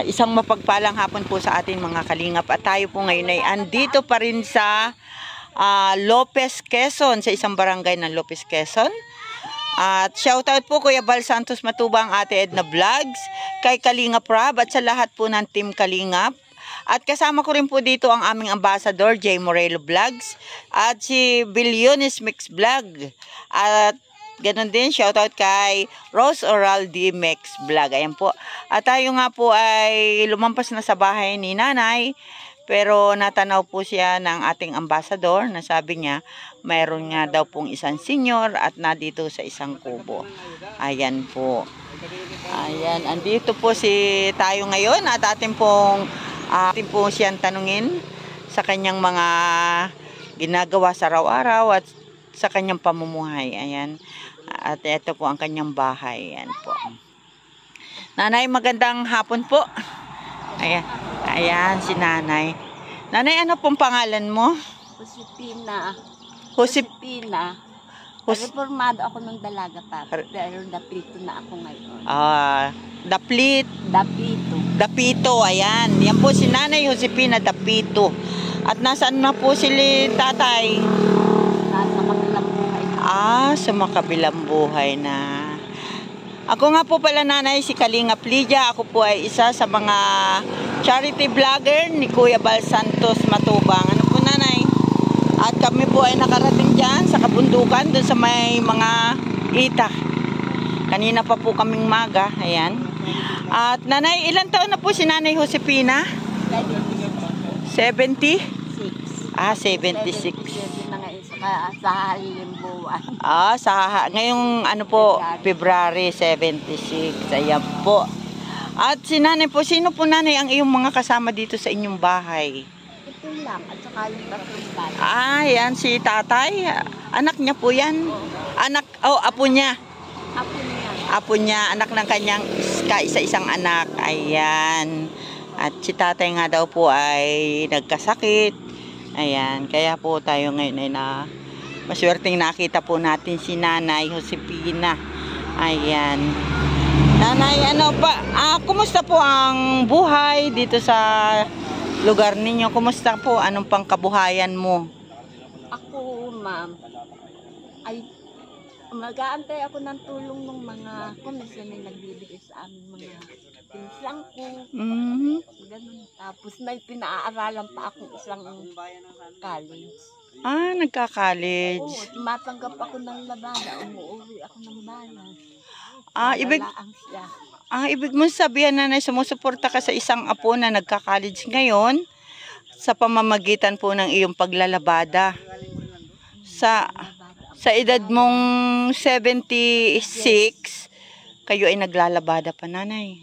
Isang mapagpalang hapon po sa atin mga kalingap. At tayo po ngayon ay andito pa rin sa Lopez, Quezon, sa isang barangay ng Lopez, Quezon. At shoutout po Kuya Bal Santos Matubang, Ate Edna Vlogs, kay Kalingap Rab at sa lahat po ng Team Kalingap. At kasama ko rin po dito ang aming ambassador, J. Morelo Vlogs, at si Billionis Mix Vlog. At ganun din, shoutout kay Rose Oral D. Mix Vlog. Ayan po. At tayo nga po ay lumampas na sa bahay ni Nanay, pero natanaw po siya ng ating ambassador na sabi niya, mayroon nga daw pong isang senior at nandito sa isang kubo. Ayan po. Ayan, andito po si tayo ngayon at atin po siyang tanungin sa kanyang mga ginagawa sa araw-araw at sa kanyang pamumuhay. Ayan. At ito po ang kanyang bahay. Ayan po. Nanay, magandang hapon po. Ayan. Ayan si Nanay. Nanay, ano pong pangalan mo? Josepina. Josepina. Reformado ako ng dalaga pa. Pero dapito na ako ngayon. Dapito, ayan. Yan po si Nanay Josepina Dapito. At nasaan na po si tatay? Nasa kabilang buhay na. Sa makabilang buhay na. Ako nga po pala Nanay, si Kalingap Lydia. Ako po ay isa sa mga charity vlogger ni Kuya Bal Santos Matubang. Ano po Nanay? At kami po ay nakarating dyan sa kabundukan, dun sa may mga ita. Kanina pa po kaming maga. Ayan. At Nanay, ilang taon na po si Nanay Josepina? 70? 76. Sa halimbuan. Ngayong ano po, February 76. Ayan po. At si Nanay po, sino po Nanay ang iyong mga kasama dito sa inyong bahay? Ito lang, at saka yung tatlong bata. Yan si tatay. Anak niya po yan. Apo niya. Apo niya, anak ng kanyang kaisa-isang anak. Ayan. At si tatay nga daw po ay nagkasakit. Ayan, kaya po tayo ngayon ay maswerteng nakita po natin si Nanay Josepina. Ayan. Nanay, kumusta po ang buhay dito sa lugar ninyo? Kumusta po? Anong pangkabuhayan mo? Ako, ma'am, ay mag-aantay ako ng tulong ng mga komisyon na nagbibigay sa amin mga pinsang ko. Ganun. Tapos may pinaaaralan pa akong isang college. Nagka-college. Oo, tumatanggap ako ng labada. Umuwi ako ng bayan. Ibig mong sabihin na sumusuporta ka sa isang apo na nagka-college ngayon sa pamamagitan po ng iyong paglalabada. Sa edad mong 76, kayo ay naglalabada pa Nanay.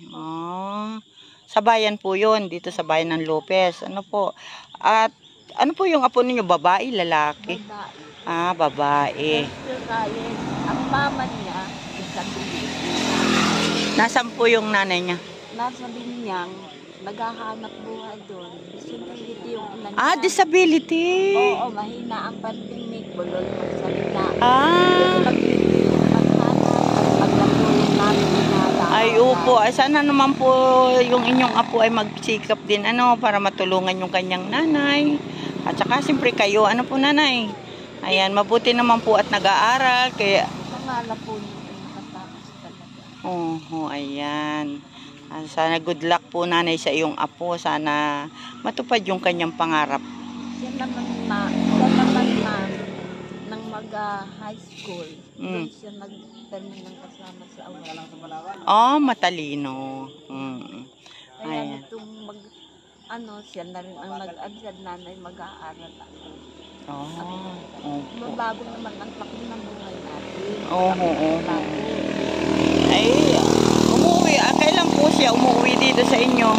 Sa bayan po yun, dito sa bayan ng Lopez. Ano po? At ano po yung apo ninyo? Babae, lalaki? Babae. Ang mama niya, isang nasaan po yung nanay niya? Nasa Binyang, naghahanap buhay doon. Disability yung ina niya. Disability. Oo, mahina ang pandinig. Bulol magsalita. Ay, upo. Sana naman po yung inyong apo ay magsikap din para matulungan yung kanyang nanay. At saka siyempre kayo, ano po Nanay? Ayan, mabuti naman po at nag-aaral. Kaya pangalan po niyo nakatapos talaga. Ayan. Sana good luck po Nanay sa iyong apo. Sana matupad yung kanyang pangarap. Siya naman nang mag-high school. Doon siya nag-termin ng kasama sa awal. Matalino. Kaya itong siya na rin ang nag-adjad, Nanay mag-aaral ako. Mabago naman ang takbo ng buhay natin. Ay, umuwi. Kailan po siya umuwi dito sa inyo?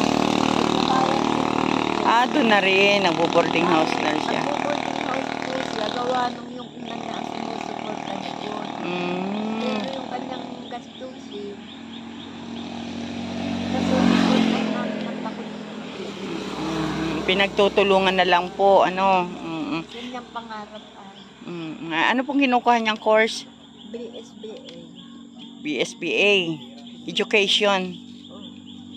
Doon na rin. Nagbo-boarding house na siya. Nagbo-boarding house po siya. Gawa nung yung ina niya ang sinusuporta niya doon. Pero yung kanyang gastusin, nasusuporta namin ng takot. Pinagtutulungan na lang po. Yun yung pangarap. Ano pong kinukuha niyang course? BSBA. BSBA. Education.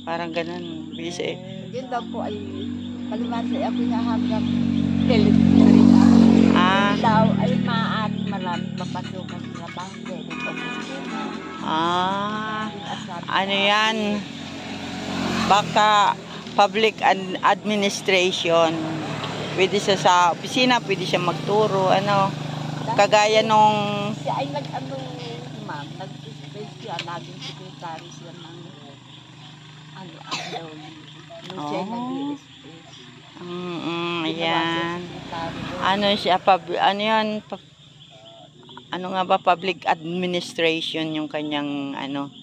Parang ganun. Busy. Yun daw po ay kalimasi ako niya hanggang delivery na. Ah. Yun daw ay maaari marami papasukan sa bangke. Ano yan? Baka public administration. Pwede siya sa opisina, pwede siya magturo, ano. Kagaya nung... Siya ay nag-ano, ma'am, nag-space siya, naging secretary siya ng ano, nung siya ay nag-space. Ayan. Ano siya, ano yan, ano nga ba, public administration yung kanyang, ano,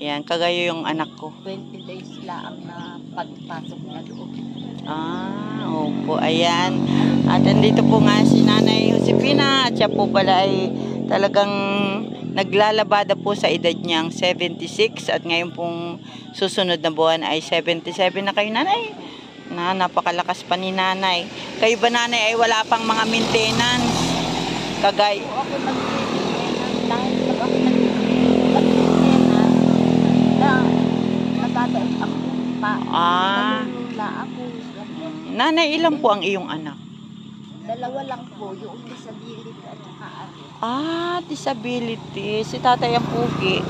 yan, kagaya yung anak ko. 20 days lang na pagpasok na doon. Opo, ayan. At nandito po nga si Nanay Josefina at siya po pala ay talagang naglalabada po sa edad niyang 76 at ngayon pong susunod na buwan ay 77 na kayo, Nanay. Napakalakas pa ni Nanay. Kayo ba, Nanay, ay wala pang mga maintenance? Kagay. Ako nag-maintenance dahil pag ako nag-maintenance na nagdadaan ako pa. Nalulula ako. Nanay, ilan po ang iyong anak? 2 lang po, yung disability at saka disability. Si tatay ang pugi.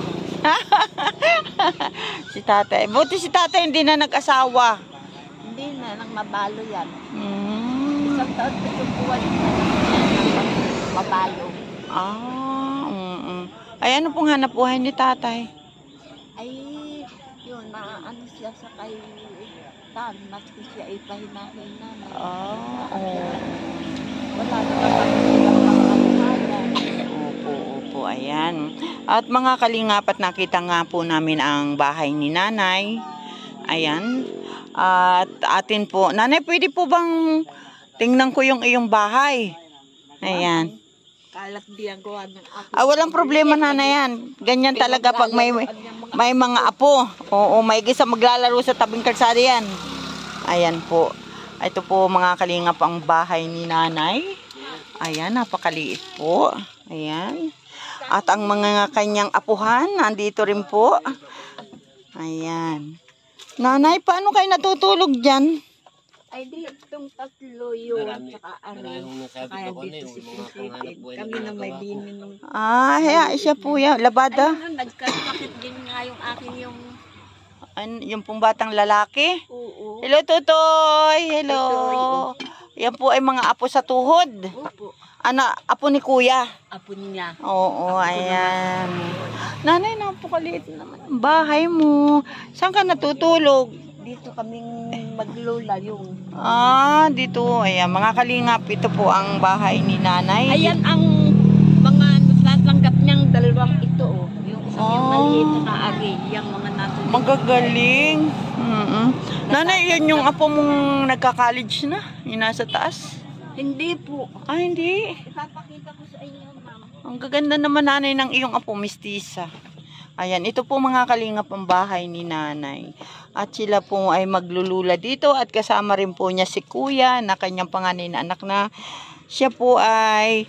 Si tatay. Buti si tatay hindi na nag-asawa. Hindi na, nang mabalo yan. 1 Mm. taon ko yung buwan na mabalo. Ay, ano pong hanap buhay ni tatay? Ay, yun, ano siya sa kay Tan, maski siya ay pahina-hina. Wala naman Opo, ayan. At mga kalingapat, nakita nga po namin ang bahay ni Nanay. Ayan. At atin po, Nanay, pwede po bang tingnan ko yung iyong bahay? Ayan. kalat diyan ko ng apo. Walang problema, Nanay, yan. Ganyan talaga pag may mga apo. Oo, may isa maglalaro sa tabing kalsada yan. Ayan po. Ito po mga kalingap ang bahay ni Nanay. Ayan, napakaliit po. Ayan. At ang mga kanyang apuhan, nandito rin po. Ayan. Nanay, paano kayo natutulog dyan? Ay, di itong 3 yun. Saka kaya dito si Pinsitin. Kami na may bini nung... Siya po yan. Labada. Ay, nagkasakit din nga yung akin yung... Yung pong batang lalaki? Oo. Hello, Tutoy. Hello. Tutoy. Yan po ay mga apo sa tuhod. Opo. Apo ni Kuya. Apo niya. Oo, ayan. Nanay, napakaliit naman ang bahay mo. Saan ka natutulog? Dito kaming maglula yung... Dito. Ayan, mga kalingap, ito po ang bahay ni Nanay. Ayan ang mga natatanggap niyang 2 ito. Yung isang yung maliit na kaari. Yung mga natulog. Magagaling. Nanay, yan yung apo mong nagka-college na? Yung nasa taas? Hindi po. Hindi. Ipapakita ko sa inyo, ma'am. Ang gaganda naman, Nanay, ng iyong apo, mistisa. Ayan, ito po mga kalingap ang bahay ni Nanay. At sila po ay maglulula dito at kasama rin po niya si Kuya na kanyang panganay na anak na siya po ay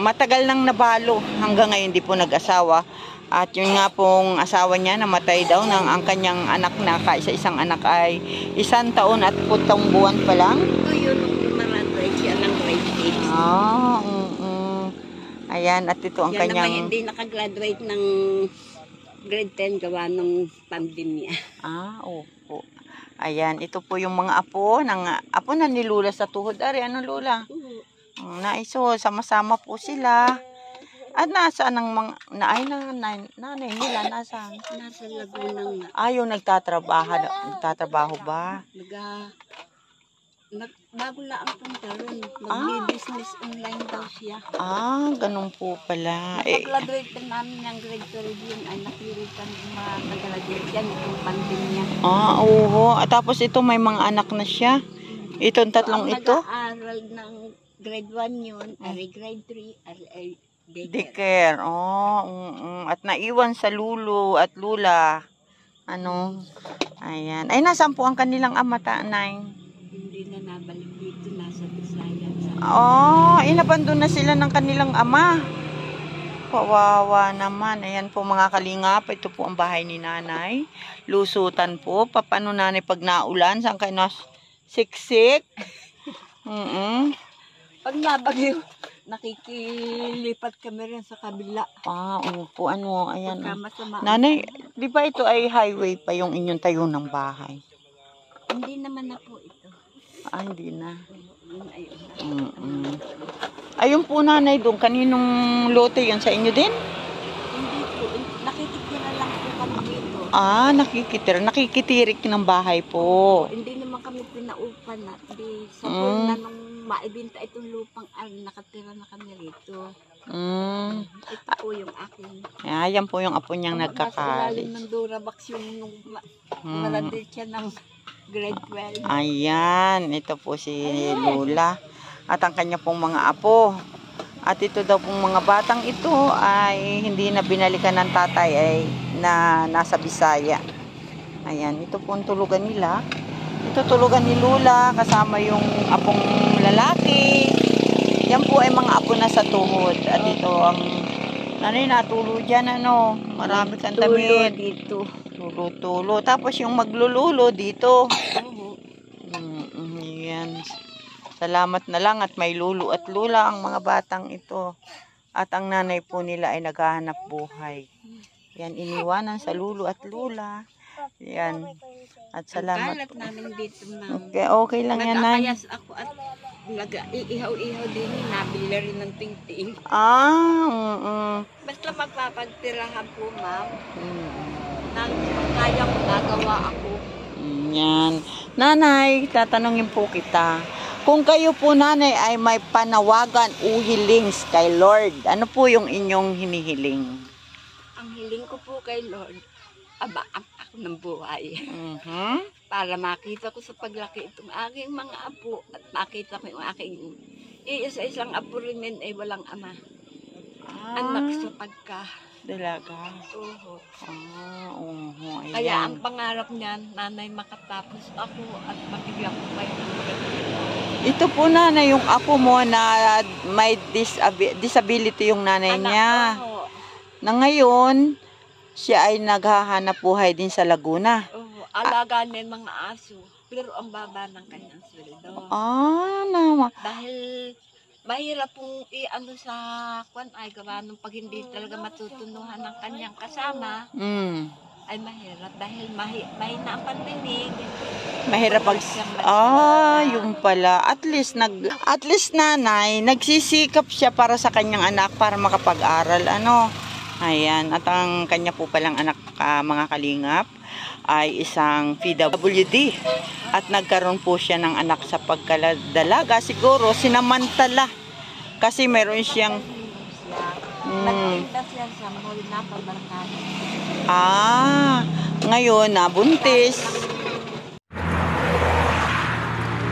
matagal nang nabalo hanggang ngayon di po nag-asawa. At yun nga pong asawa niya namatay daw ng ang kanyang anak na kaisa-isang anak ay 1 taon at 7 buwan pa lang. Ito yun nung lumaraduate siya ng grade 8. Ayan, at ito ang yan kanyang... naman hindi nakagraduate ng grade 10 gawa ng pandemya. Opo. Ayan, ito po yung mga apo na nilula sa tuhod. Ano, Lula? Naiso, sama-sama po sila. At nasaan ang mga... nanay nila, nasaan? Nasa Laguna nga. Yung nagtatrabaho ba? Bago lang ang punta ron. Mag-business online daw siya. Ganun po pala. Pag-graduate na namin ng grade 12 yun ay napilitan yung mga nag-graduate yan itong pandemya. Oo. At tapos ito may mga anak na siya. Itong tatlong ito? Nag-aaral ng grade 1 yun, ay grade 3, ay daycare. At naiwan sa Lulu at Lula. Ayan. Ay, nasaan po ang kanilang ama, Nay? Hindi na nabalik dito, nasa Visayas. Inabandon na sila ng kanilang ama. kawawa naman. Ayan po mga kalingap. Ito po ang bahay ni nanay. Lusutan po. Paano nanay pag naulan? Saan kayo siksik? Pag nabagyo, nakikilipat kami rin sa kabila. Opo. Ayan. Masama. Nanay, di ba ito ay highway pa yung inyong tayo ng bahay? Hindi naman na po ito. Hindi na. Ayun. Ayun po nanay doon. Kaninong lote yun? Sa inyo din? Hindi po. Nakikitira lang po kami dito. Nakikitirik ng bahay po. Hindi naman kami pinaupan na. Hindi sa pool na nung maibinta itong lupang nakatira na kami rito. Ito po yung akin. Yan po yung apo niyang nagkakalis. Nasa ng Durabox yung maradil siya ng grade 12. Ayan, ito po si Lola. At ang kanya pong mga apo. At ito daw pong mga batang ito ay hindi na binalikan ng tatay ay na nasa Bisaya. Ayan, ito po ang tulugan nila. Ito tulugan ni Lola kasama yung apong lalaki. Yan po ay mga apo na sa tuhod. At ito ang nanay natulo dyan marami kang damit. Dito. Tulo. Tapos yung maglululo dito. Yan. Salamat na lang at may lulu at lula ang mga batang ito. At ang nanay po nila ay naghahanap buhay. Yan, iniwanan sa lulu at lula. Yan. At salamat po. Namin dito, ma'am. Okay lang yan, Nay. Nagkakayas ako at iihaw-ihaw din. Nabili rin ng ting-ting. Basta magpapagtirahan po, ma'am. Nang kaya ko nagawa ako. Yan. Nanay, tatanungin po kita. Kung kayo po nanay ay may panawagan o hilings kay Lord, ano po yung inyong hinihiling? Ang hiling ko po kay Lord, abaang ako ng buhay. Para makita ko sa paglaki itong aking mga apo at makita ko yung aking isa-isang apo rin ay walang ama. Anak sa pagka. Dalaga. Oo. Ayan. Kaya ang pangarap niyan, nanay makatapos ako at mabigyan ko kayo ng maganda. Ito po nanay, yung apo mo na may disability yung nanay niya. Na ngayon, siya ay naghahanap buhay din sa Laguna. Alaga niya mga aso, pero ang baba ng kanyang sweldo. Dahil mahirap pong i-ano sa kwan ay gawa nung pag hindi talaga matutunuhan ng kanyang kasama. Ay mahirap dahil mahina ang pandinig. Mahirap yung pala. At least nanay, nagsisikap siya para sa kanyang anak para makapag-aral. Ayan, at ang kanya po palang anak, mga kalingap, ay isang PWD. At nagkaroon po siya ng anak sa pagkadalaga. Siguro sinamantala. Kasi meron siyang... Nagtinda siya sa mall na pagbarkada. Ngayon nabuntis.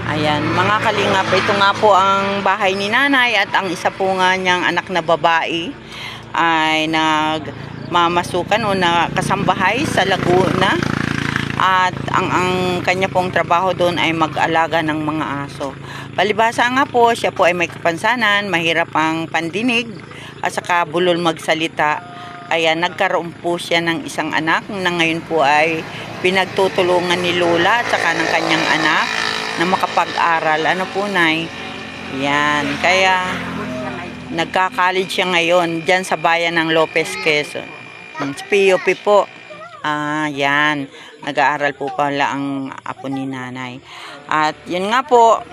Ayan, mga kalingap, ito nga po ang bahay ni nanay at ang isa po nga niyang anak na babae ay nagmamasukan o nakasambahay sa Laguna. At ang kanya pong trabaho doon ay mag-alaga ng mga aso. Palibhasa nga po, siya po ay may kapansanan, mahirap ang pandinig at saka bulol magsalita. Ayan, nagkaroon po siya ng isang anak na ngayon po ay pinagtutulungan ni Lola at saka ng kanyang anak na makapag-aral. Ano po, Nay? Yan, kaya nagka-college siya ngayon dyan sa bayan ng Lopez, Quezon. PUP po. Yan. Nag-aaral po pala ang apo ni nanay. At yun nga po,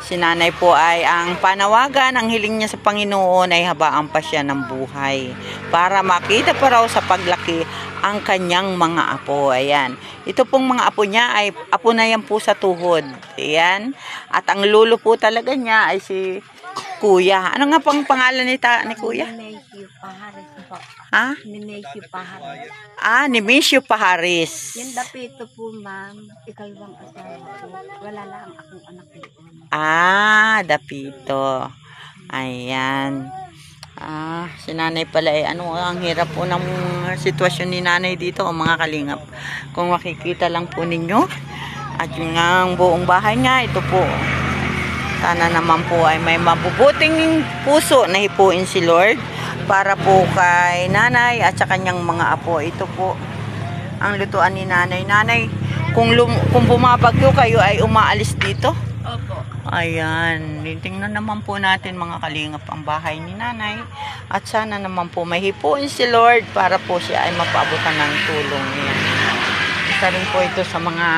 si nanay po ay ang panawagan, ang hiling niya sa Panginoon ay habaan pa siya ng buhay para makita pa raw sa paglaki ang kanyang mga apo. Ayan. Ito pong mga apo niya ay apo na yan po sa tuhod. Ayan. At ang lolo po talaga niya ay si Kuya. Ano nga pang pangalan ni Kuya? Nemesio Paharis po. Nemesio Paharis. Nemesio Paharis. Yung dapito po, ma'am, ikalawang asawa po. Wala lang akong anak doon. Dapito. Ayan. Si nanay pala ang hirap po ng sitwasyon ni nanay dito, mga kalingap. Kung makikita lang po ninyo. At yung ang buong bahay nga, ito po. Sana naman po ay may mabubuting puso na hipuin si Lord para po kay nanay at sa kanyang mga apo. Ito po ang lutuan ni nanay. Nanay, kung bumabagyo kayo ay umaalis dito? Opo. Ayan, tingnan naman po natin mga kalingap ang bahay ni nanay. At sana naman po may hipuin si Lord para po siya ay mapaabutan ng tulong. Ayan. Isa rin po ito sa mga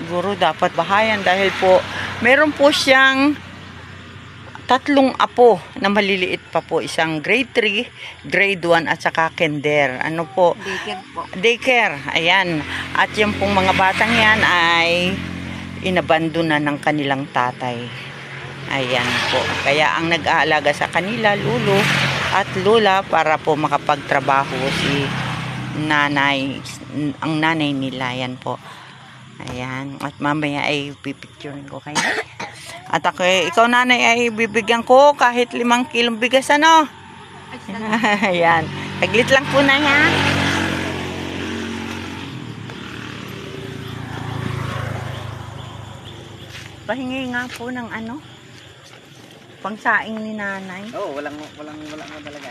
siguro dapat bahayan dahil po meron po siyang 3 apo na maliliit pa po. Isang grade 3, grade 1 at saka kinder. Ano po? Daycare po. Daycare. Ayan. At yung pong mga batang yan ay inabandona ng kanilang tatay. Ayan po. Kaya ang nag-aalaga sa kanila, lulo at lula para po makapagtrabaho si nanay, ang nanay nila. Ayan po. Ayan. At mamaya ay pipicturein ko kayo. At ako, ikaw nanay ay bibigyan ko kahit 5 kilong bigas ano. Ayan. Taglit lang po na yan. Pahingi nga po ng ano, pangsaing ni nanay. Oo, walang talaga.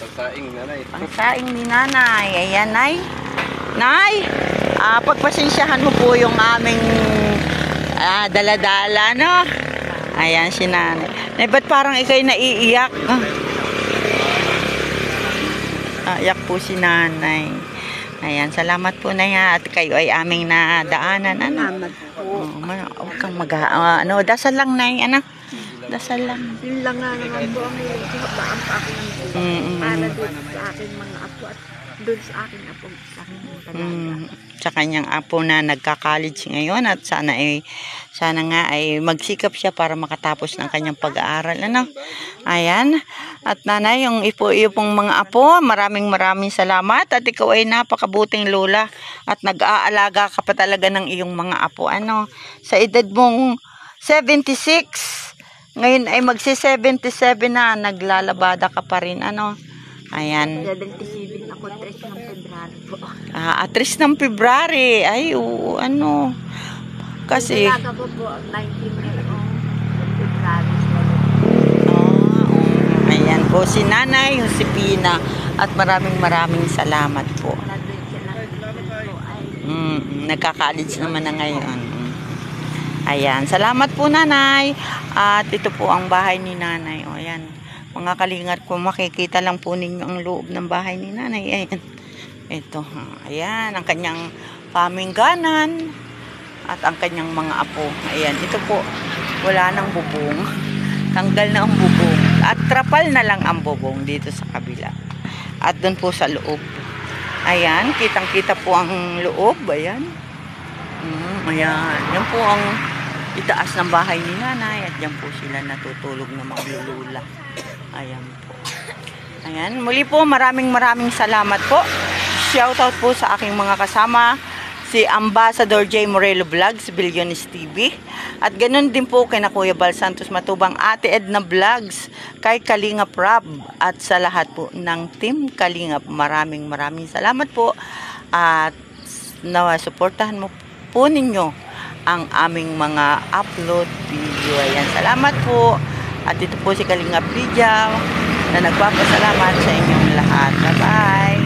Pagsaing nanay. Pangsaing ni nanay. Ayan, nay. Nay, pagpasensyahan mo po yung aming dala-dala, no? Ayan si nanay. Nay, ba't parang ikay naiiyak? Iyak po si nanay. Ayan, salamat po na yan. At kayo ay aming nadaanan. Ano? Salamat po. Huwag kang dasal lang, nay. Ano? Dasal lang. Yun lang nga naman po ang hihabaan pa ako ng buhay. Para doon sa aking mga apo at doon sa aking apo sa aking talaga. Sa kanyang apo na nagka-college ngayon at sana nga ay magsikap siya para makatapos ng kanyang pag-aaral. Ano? Ayan. At nanay, yung iyo pong mga apo, maraming salamat at ikaw ay napakabuting lola at nag-aalaga ka pa talaga ng iyong mga apo. Ano? Sa edad mong 76, ngayon ay magsi-77 na, naglalabada ka pa rin. Ano? Ayan. 77 ako, 3 ng February po. 3 ng February. Ay, ano. Kasi Talaga po po, 19 February. ayan po si Nanay Josefina at maraming salamat po. Nagka-college naman na ngayon. Ayan, salamat po nanay. At ito po ang bahay ni nanay. O ayan, mga kalingat ko, makikita lang po ninyo ang loob ng bahay ni nanay. Ayan, ito. Ayan, ang kanyang pamingganan at ang kanyang mga apo. Ayan, ito po, wala nang bubong. Tanggal na ang bubong. At trapal na lang ang bubong dito sa kabila. At doon po sa loob. Ayan, kitang-kita po ang loob. Ayan. Ayan. Yan po ang itaas ng bahay ni nanay. At yan po sila natutulog na maglulula. Ayan po. Ayan. Muli po, maraming salamat po. Shoutout po sa aking mga kasama. Si Ambassador J. Morelo Vlogs, Billiones TV. At ganun din po kay na Kuya Bal Santos Matubang, Ate Edna Vlogs, kay Kalingap Rab, at sa lahat po ng Team Kalingap. Maraming salamat po. At suportahan mo po ninyo ang aming mga upload video. Ayan, salamat po. At ito po si Kalingap Lydia na nagpapasalamat sa inyong lahat. Bye-bye.